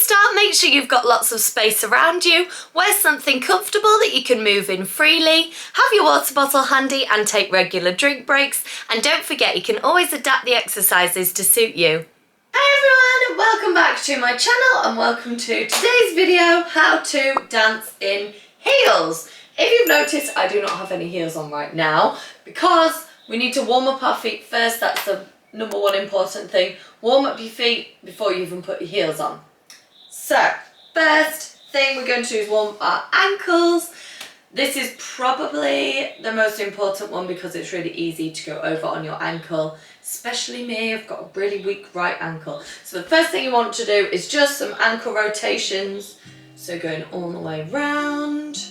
start, make sure you've got lots of space around you, wear something comfortable that you can move in freely, have your water bottle handy and take regular drink breaks, and don't forget you can always adapt the exercises to suit you. Hi everyone, welcome back to my channel and welcome to today's video, how to dance in heels. If you've noticed, I do not have any heels on right now because we need to warm up our feet first. That's the number one important thing. Warm up your feet before you even put your heels on. So, first thing we're going to do is warm up our ankles. This is probably the most important one because it's really easy to go over on your ankle, especially me. I've got a really weak right ankle. So the first thing you want to do is just some ankle rotations. So going all the way round,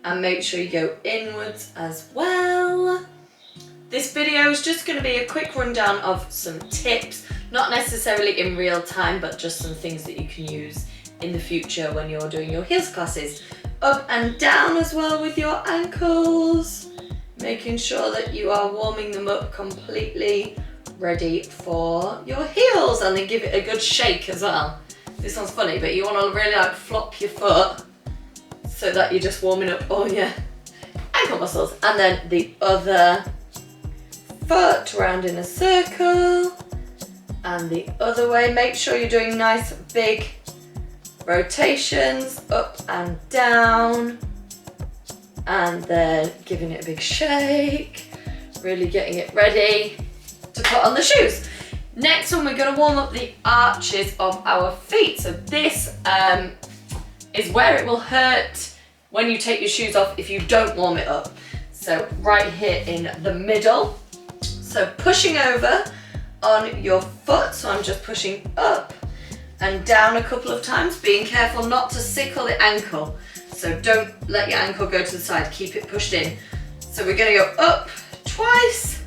and make sure you go inwards as well. This video is just going to be a quick rundown of some tips, not necessarily in real time, but just some things that you can use in the future when you're doing your heels classes. Up and down as well with your ankles, making sure that you are warming them up completely ready for your heels, and then give it a good shake as well. This one's funny, but you want to really like flop your foot so that you're just warming up all your ankle muscles, and then the other foot round in a circle and the other way. Make sure you're doing nice big rotations up and down, and then giving it a big shake, really getting it ready to put on the shoes. Next one, we're going to warm up the arches of our feet. So this is where it will hurt when you take your shoes off if you don't warm it up. So right here in the middle. So pushing over on your foot, so I'm just pushing up and down a couple of times, being careful not to sickle the ankle. So don't let your ankle go to the side, keep it pushed in. So we're going to go up twice,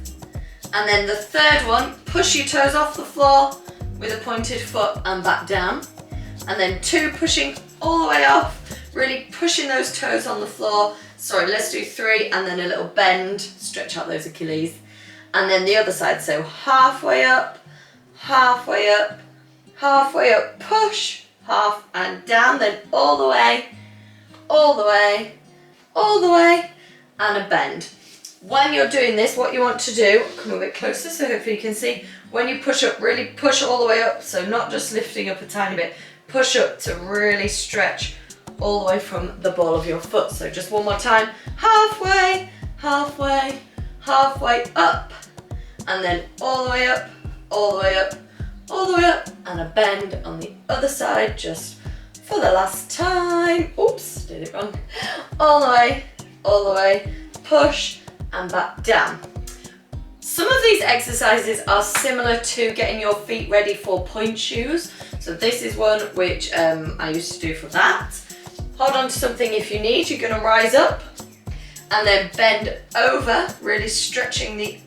and then the third one, push your toes off the floor with a pointed foot and back down. And then two, pushing all the way off, really pushing those toes on the floor. Sorry, let's do three, and then a little bend, stretch out those Achilles. And then the other side, so halfway up, halfway up, halfway up, push, half and down, then all the way, all the way, all the way, and a bend. When you're doing this, what you want to do, come a bit closer so hopefully you can see, when you push up, really push all the way up, so not just lifting up a tiny bit, push up to really stretch all the way from the ball of your foot. So just one more time, halfway, halfway, halfway up, and then all the way up, all the way up, all the way up, and a bend on the other side just for the last time. Oops, did it wrong. All the way, push and back down. Some of these exercises are similar to getting your feet ready for point shoes. So this is one which I used to do for that. Hold on to something if you need. You're going to rise up and then bend over, really stretching the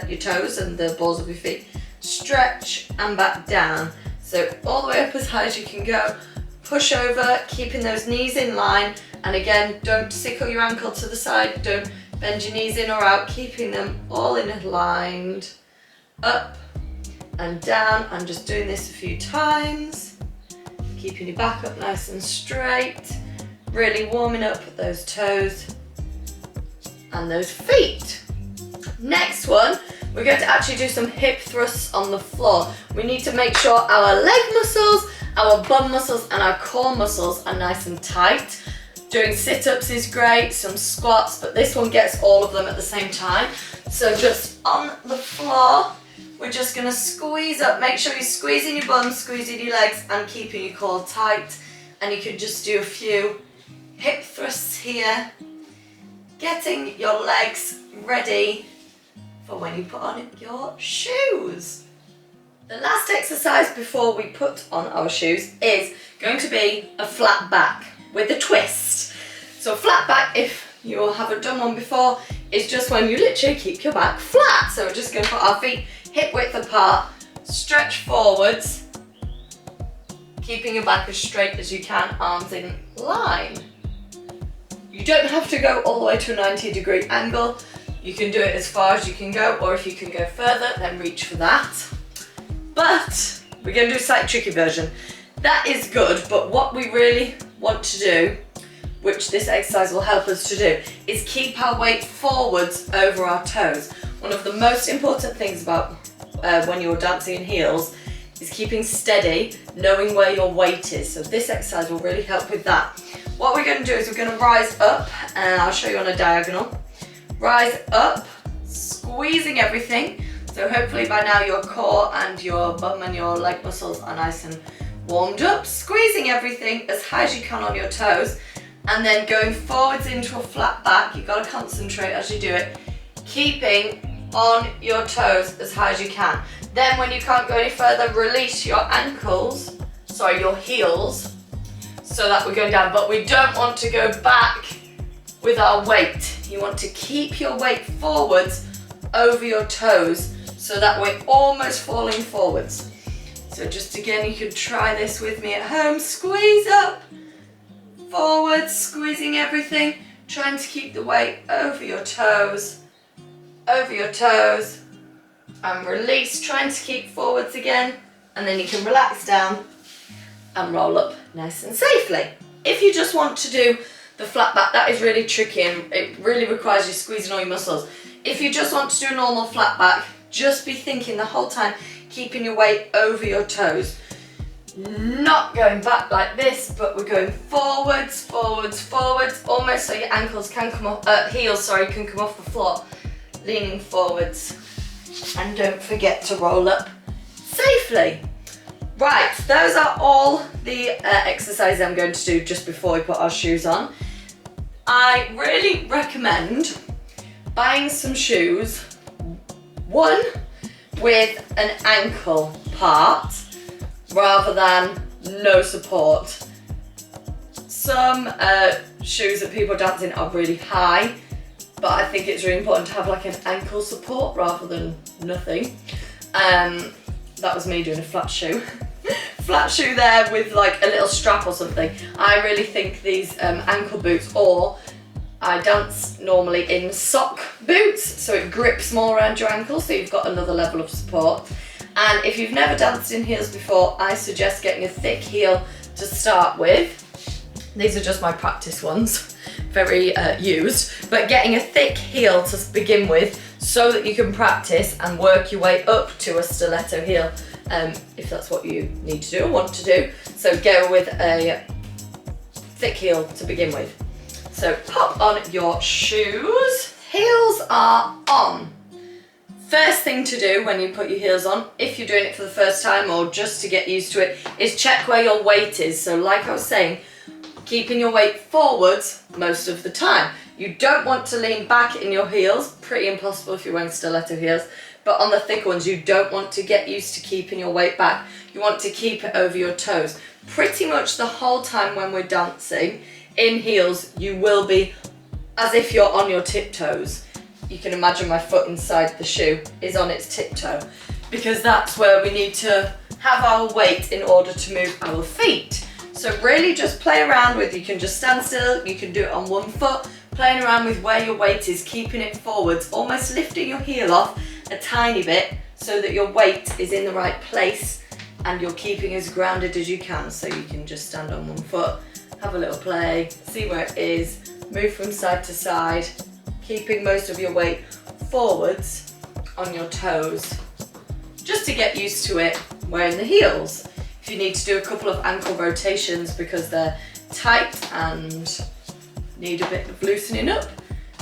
your toes and the balls of your feet. Stretch and back down. So all the way up as high as you can go. Push over, keeping those knees in line. And again, don't sickle your ankle to the side. Don't bend your knees in or out, keeping them all in aligned. Up and down. I'm just doing this a few times. Keeping your back up nice and straight. Really warming up those toes and those feet. Next one, we're going to actually do some hip thrusts on the floor. We need to make sure our leg muscles, our bum muscles and our core muscles are nice and tight. Doing sit-ups is great, some squats, but this one gets all of them at the same time. So just on the floor, we're just going to squeeze up. Make sure you're squeezing your bum, squeezing your legs and keeping your core tight. And you can just do a few hip thrusts here, getting your legs ready for when you put on your shoes. The last exercise before we put on our shoes is going to be a flat back with a twist. So a flat back, if you haven't done one before, is just when you literally keep your back flat. So we're just going to put our feet hip width apart, stretch forwards, keeping your back as straight as you can, arms in line. You don't have to go all the way to a 90-degree angle. You can do it as far as you can go, or if you can go further, then reach for that. But we're going to do a slightly tricky version. That is good, but what we really want to do, which this exercise will help us to do, is keep our weight forwards over our toes. One of the most important things about when you're dancing in heels is keeping steady, knowing where your weight is. So this exercise will really help with that. What we're going to do is we're going to rise up, and I'll show you on a diagonal. Rise up, squeezing everything. So hopefully by now your core and your bum and your leg muscles are nice and warmed up. Squeezing everything as high as you can on your toes, and then going forwards into a flat back. You've got to concentrate as you do it, keeping on your toes as high as you can. Then when you can't go any further, release your your heels, so that we're going down. But we don't want to go back with our weight. You want to keep your weight forwards over your toes, so that we're almost falling forwards. So just again, you could try this with me at home. Squeeze up, forwards, squeezing everything, trying to keep the weight over your toes, and release, trying to keep forwards again, and then you can relax down and roll up nice and safely. If you just want to do the flat back, that is really tricky and it really requires you squeezing all your muscles. If you just want to do a normal flat back, just be thinking the whole time, keeping your weight over your toes. Not going back like this, but we're going forwards, forwards, forwards, almost so your ankles can come off, heels, can come off the floor. Leaning forwards, and don't forget to roll up safely. Right, those are all the exercises I'm going to do just before we put our shoes on. I really recommend buying some shoes, one with an ankle part rather than no support. Some shoes that people dance in are really high, but I think it's really important to have like an ankle support rather than nothing. That was me doing a flat shoe. Flat shoe there with like a little strap or something. I really think these ankle boots, or I dance normally in sock boots, so it grips more around your ankle, so you've got another level of support. And if you've never danced in heels before, I suggest getting a thick heel to start with. These are just my practice ones, very used, but getting a thick heel to begin with so that you can practice and work your way up to a stiletto heel if that's what you need to do or want to do. So go with a thick heel to begin with. So pop on your shoes. Heels are on. First thing to do when you put your heels on, if you're doing it for the first time or just to get used to it, is check where your weight is. So like I was saying, keeping your weight forwards most of the time. You don't want to lean back in your heels, pretty impossible if you're wearing stiletto heels, but on the thicker ones you don't want to get used to keeping your weight back. You want to keep it over your toes. Pretty much the whole time when we're dancing in heels, you will be as if you're on your tiptoes. You can imagine my foot inside the shoe is on its tiptoe, because that's where we need to have our weight in order to move our feet. So really just play around with, you can just stand still, you can do it on one foot, playing around with where your weight is, keeping it forwards, almost lifting your heel off a tiny bit so that your weight is in the right place and you're keeping as grounded as you can. So you can just stand on one foot, have a little play, see where it is, move from side to side, keeping most of your weight forwards on your toes, just to get used to it wearing the heels. If you need to do a couple of ankle rotations because they're tight and need a bit of loosening up,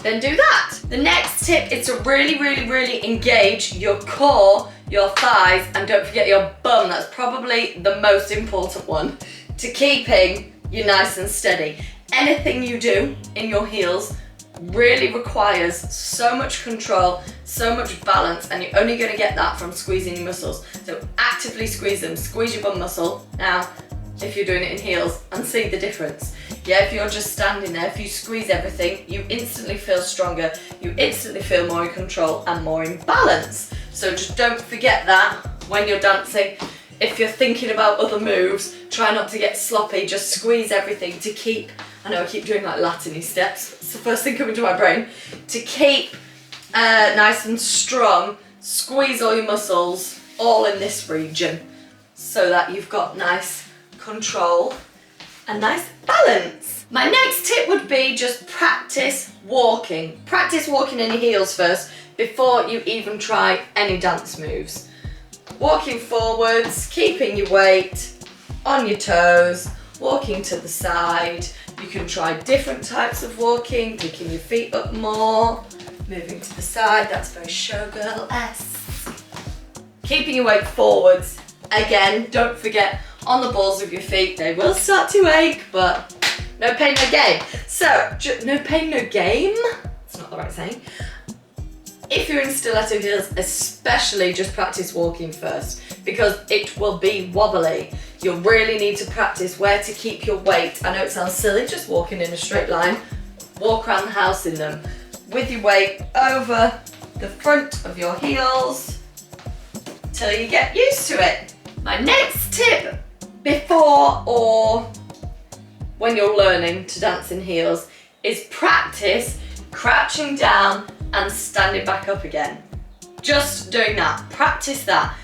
then do that. The next tip is to really engage your core, your thighs, and don't forget your bum. That's probably the most important one to keeping you nice and steady. Anything you do in your heels really requires so much control, so much balance, and you're only going to get that from squeezing your muscles. So actively squeeze them, squeeze your bum muscle now if you're doing it in heels, and see the difference. Yeah, if you're just standing there, if you squeeze everything, you instantly feel stronger, you instantly feel more in control and more in balance. So just don't forget that when you're dancing. If you're thinking about other moves, try not to get sloppy, just squeeze everything to keep, I know I keep doing like Latin-y steps, it's the first thing coming to my brain, to keep nice and strong, squeeze all your muscles all in this region so that you've got nice control, and nice balance. My next tip would be just practice walking. Practice walking in your heels first before you even try any dance moves. Walking forwards, keeping your weight on your toes, walking to the side. You can try different types of walking, picking your feet up more, moving to the side, that's very showgirl-esque. Keeping your weight forwards. Again, don't forget, on the balls of your feet, they will start to ache, but no pain, no gain. So, no pain, no game? That's not the right saying. If you're in stiletto heels, especially just practice walking first, because it will be wobbly. You'll really need to practice where to keep your weight. I know it sounds silly, just walking in a straight line. Walk around the house in them with your weight over the front of your heels till you get used to it. My next tip before or when you're learning to dance in heels is practice crouching down and standing back up again. Just doing that, practice that.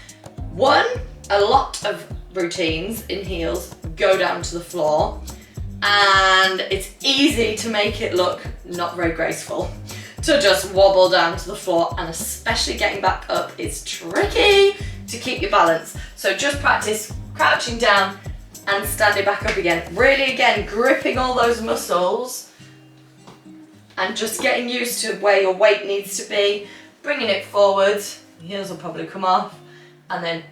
One, a lot of routines in heels go down to the floor and it's easy to make it look not very graceful. To just wobble down to the floor, and especially getting back up is tricky to keep your balance. So just practice crouching down and standing back up again. Really, again, gripping all those muscles and just getting used to where your weight needs to be, bringing it forward, the heels will probably come off, and then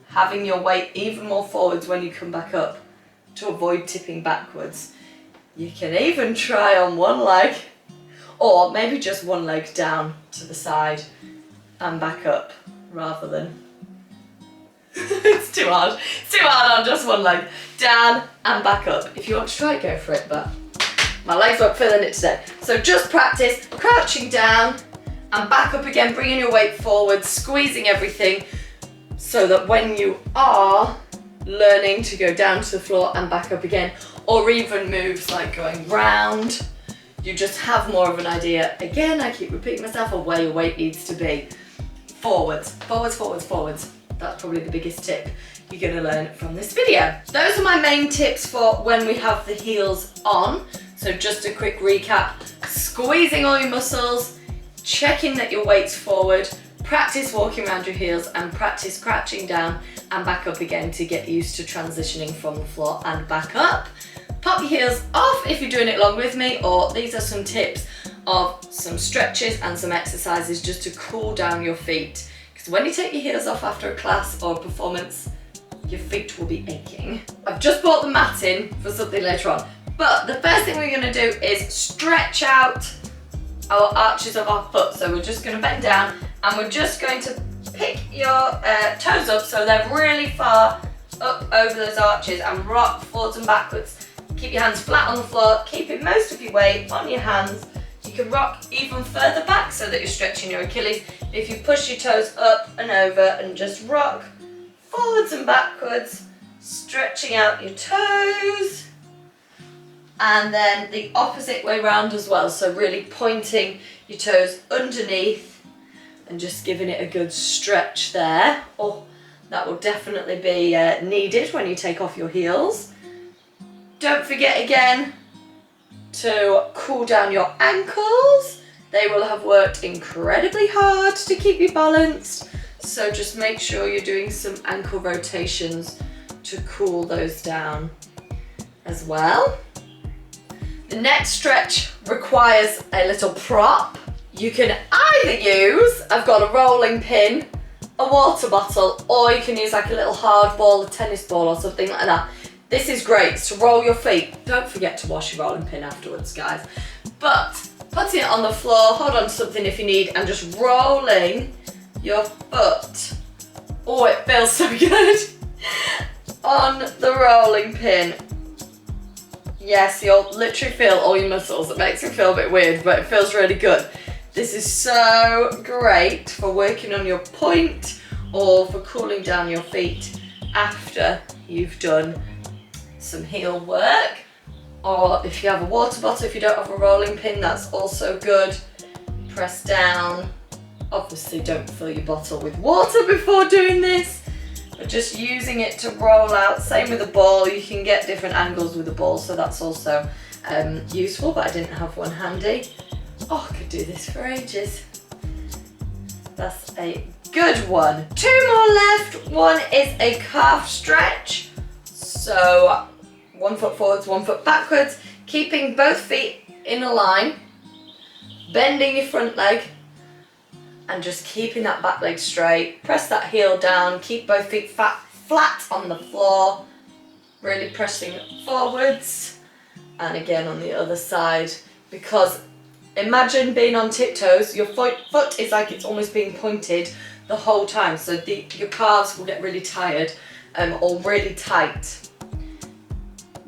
having your weight even more forwards when you come back up to avoid tipping backwards. You can even try on one leg, or maybe just one leg down to the side and back up rather than it's too hard. It's too hard on just one leg. Down and back up. If you want to try it, go for it, but my legs weren't feeling it today. So just practice crouching down and back up again, bringing your weight forward, squeezing everything so that when you are learning to go down to the floor and back up again, or even moves like going round, you just have more of an idea. Again, I keep repeating myself of where your weight needs to be. Forwards, forwards, forwards, forwards. That's probably the biggest tip you're going to learn from this video. Those are my main tips for when we have the heels on. So just a quick recap: squeezing all your muscles, checking that your weight's forward, practice walking around your heels, and practice crouching down and back up again to get used to transitioning from the floor and back up. Pop your heels off if you're doing it along with me, or these are some tips of some stretches and some exercises just to cool down your feet. Because when you take your heels off after a class or a performance, your feet will be aching. I've just bought the mat in for something later on, but the first thing we're going to do is stretch out our arches of our foot. So we're just going to bend down and we're just going to pick your toes up so they're really far up over those arches and rock forwards and backwards. Keep your hands flat on the floor, keeping most of your weight on your hands. You can rock even further back so that you're stretching your Achilles. If you push your toes up and over and just rock forwards and backwards, stretching out your toes. And then the opposite way round as well. So really pointing your toes underneath and just giving it a good stretch there. Oh, that will definitely be needed when you take off your heels. Don't forget again to cool down your ankles. They will have worked incredibly hard to keep you balanced. So just make sure you're doing some ankle rotations to cool those down as well. The next stretch requires a little prop. You can either use, I've got a rolling pin, a water bottle, or you can use like a little hard ball, a tennis ball or something like that. This is great to roll your feet. Don't forget to wash your rolling pin afterwards, guys. But putting it on the floor, hold on to something if you need, and just rolling your foot. Oh, it feels so good on the rolling pin. Yes, you'll literally feel all your muscles. It makes me feel a bit weird, but it feels really good. This is so great for working on your point or for cooling down your feet after you've done some heel work. Or if you have a water bottle, if you don't have a rolling pin, that's also good. Press down. Obviously don't fill your bottle with water before doing this. but just using it to roll out. Same with the ball, you can get different angles with the ball, so that's also useful, but I didn't have one handy. Oh, I could do this for ages. That's a good one. 2 more left. One is a calf stretch. So 1 foot forwards, 1 foot backwards, keeping both feet in a line, bending your front leg, and just keeping that back leg straight. Press that heel down, keep both feet flat on the floor, really pressing forwards. And again on the other side, because imagine being on tiptoes, your foot is like it's almost being pointed the whole time, so your calves will get really tired or really tight.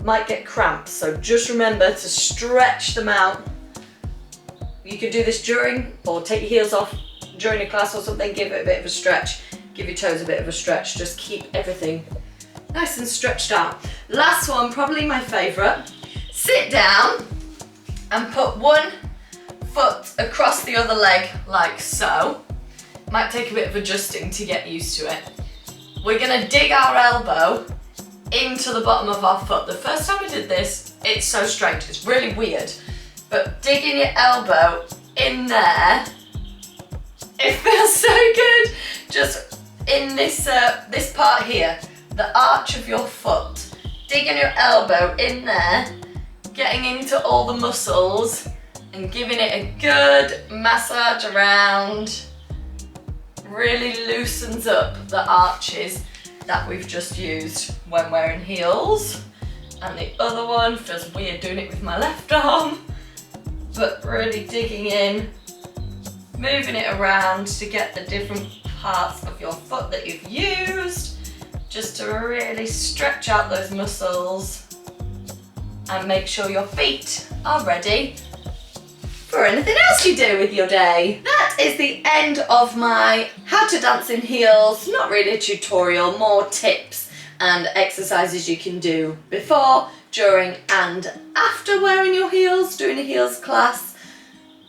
Might get cramps, so just remember to stretch them out. You could do this during, or take your heels off during a class or something, give it a bit of a stretch, give your toes a bit of a stretch, just keep everything nice and stretched out. Last one, probably my favourite. Sit down and put one foot across the other leg like so. Might take a bit of adjusting to get used to it. We're gonna dig our elbow into the bottom of our foot. The first time we did this, it's so strange, it's really weird, but digging your elbow in there, it feels so good. Just in this part here, the arch of your foot, digging your elbow in there, getting into all the muscles and giving it a good massage around, really loosens up the arches that we've just used when wearing heels. And the other one, feels weird doing it with my left arm, but really digging in, moving it around to get the different parts of your foot that you've used, just to really stretch out those muscles and make sure your feet are ready for anything else you do with your day. That is the end of my how to dance in heels. Not really a tutorial, more tips and exercises you can do before, during and after wearing your heels, doing a heels class.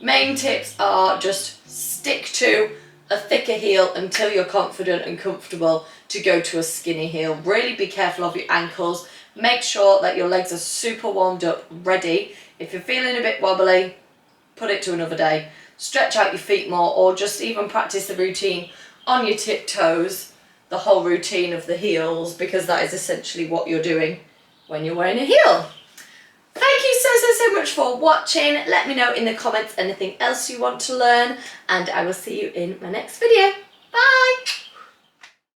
Main tips are just stick to a thicker heel until you're confident and comfortable to go to a skinny heel. Really be careful of your ankles. Make sure that your legs are super warmed up, ready. If you're feeling a bit wobbly, put it to another day. Stretch out your feet more, or just even practice the routine on your tiptoes, the whole routine of the heels, because that is essentially what you're doing when you're wearing a heel. Thank you so much for watching. Let me know in the comments anything else you want to learn, and I will see you in my next video. Bye!